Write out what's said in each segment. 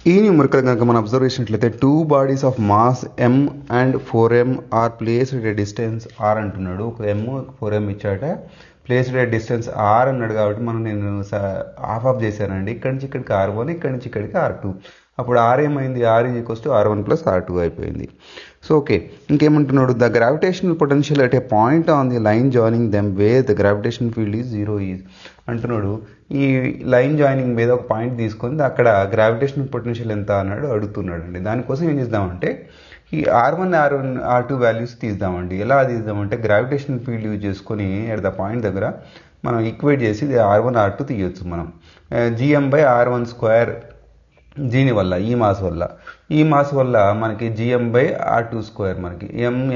ఈ న్యూమరికల్ కనుక మనం అబ్జర్వ్ చేసినట్లయితే 2 bodies of mass m and 4m are placed at a distance r అంటున్నాడు. ఒక m 4m ఇచ్చాట, ప్లేస్డ్ ఎట్ డిస్టెన్స్ r అన్నాడు. కాబట్టి నేను హాఫ్ ఆఫ్ చేశానండి. ఇక్కడి నుంచి ఇక్కడికి r1, ఇక్కడి నుంచి ఇక్కడికి r2. అప్పుడు r ఏమైంది, r r1 + r2 అయిపోయింది. సో ఓకే, ఇంకేమంటున్నాడు, the gravitational potential at a point on the line joining them where the gravitational field is 0 is అంటున్నాడు. ఈ లైన్ జాయినింగ్ మీద ఒక పాయింట్ తీసుకొని అక్కడ గ్రావిటేషనల్ పొటెన్షియల్ ఎంత అన్నాడు అడుగుతున్నాడు అండి. దానికోసం ఏం చేద్దామంటే ఈ r1, r2 వాల్యూస్ తీద్దామండి. ఎలా తీద్దామంటే గ్రావిటేషనల్ ఫీల్డ్ యూజ్ చేసుకొని ఎట్ ద పాయింట్ దగ్గర మనం ఈక్వేట్ చేసి r1, r2 తీయొచ్చు. మనం gm/r1² దీనివల్ల ఈ మాస్ వల్ల మనకి gm/r2² మనకి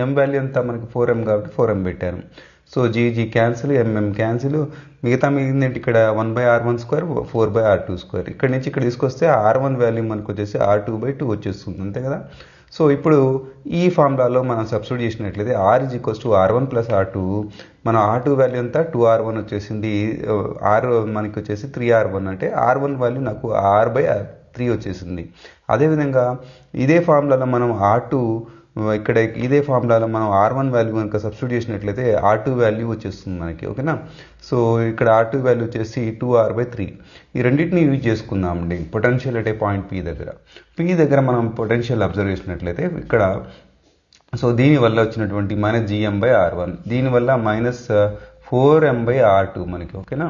m వాల్యూ ఎంత మనకి 4m కాబట్టి 4m పెట్టాను. So g cancel, mm cancel, మిగతా మిగిలింది ఇక్కడ 1/r1², 4/r2². ఇక్కడ నుంచి ఇక్కడ తీసుకొస్తే r1 వాల్యూ మనకు వచ్చేసి r2/2 వచ్చేస్తుంది, అంతే కదా. సో ఇప్పుడు ఈ ఫార్ములాలో మనం సబ్స్టిట్యూట్ చేసినట్లయితే r r1 + r2, మన r2 వాల్యూ అంతా 2r1 వచ్చేసింది, r మనకి వచ్చేసి 3r1 అంటే r1 వాల్యూ నాకు r/3 వచ్చేసింది. అదేవిధంగా ఇదే ఫార్ములాలో మనం ఇక్కడ ఇదే ఫార్ములాలో మనం r1 వాల్యూ కనుక సబ్స్టిట్యూట్ చేసినట్లయితే r2 వాల్యూ వచ్చేస్తుంది మనకి, ఓకేనా. సో ఇక్కడ r2 వాల్యూ వచ్చేసి 2r/3. ఈ రెండింటిని యూజ్ చేసుకుందామండి potential at a point p దగ్గర మనం పొటెన్షియల్ అబ్జర్వ్ చేసినట్లయితే ఇక్కడ సో దీనివల్ల వచ్చినటువంటి -gm/r1, దీనివల్ల -4m/r2 మనకి, ఓకేనా.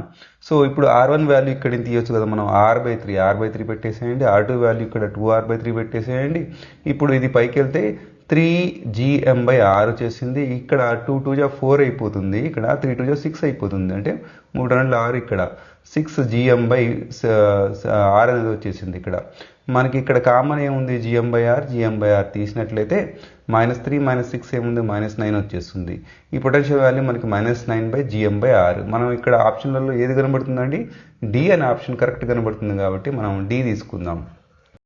సో ఇప్పుడు r1 వాల్యూ ఇక్కడ తీయొచ్చు కదా మనం, r/3 పెట్టేసేయండి. r2 వాల్యూ ఇక్కడ 2r/3 పెట్టేసేయండి. ఇప్పుడు ఇది పైకి వెళ్తే 3gm/r వచ్చేసింది. ఇక్కడ 2 2 4 అయిపోతుంది, ఇక్కడ 3 2 6 అయిపోతుంది, అంటే 3 2 6, ఇక్కడ 6gm/r అనేది వచ్చేసింది. ఇక్కడ మనకి ఇక్కడ కామన్ ఏముంది, gm/r తీసినట్లయితే -3 -6 ఏముంది, -9 వచ్చేస్తుంది. ఈ పొటెన్షియల్ వాల్యూ మనకి -9/gm/r. మనం ఇక్కడ ఆప్షన్లలో ఏది కనబడుతుందండి, డి అనే ఆప్షన్ కరెక్ట్ కనబడుతుంది కాబట్టి మనం డి తీసుకుందాం.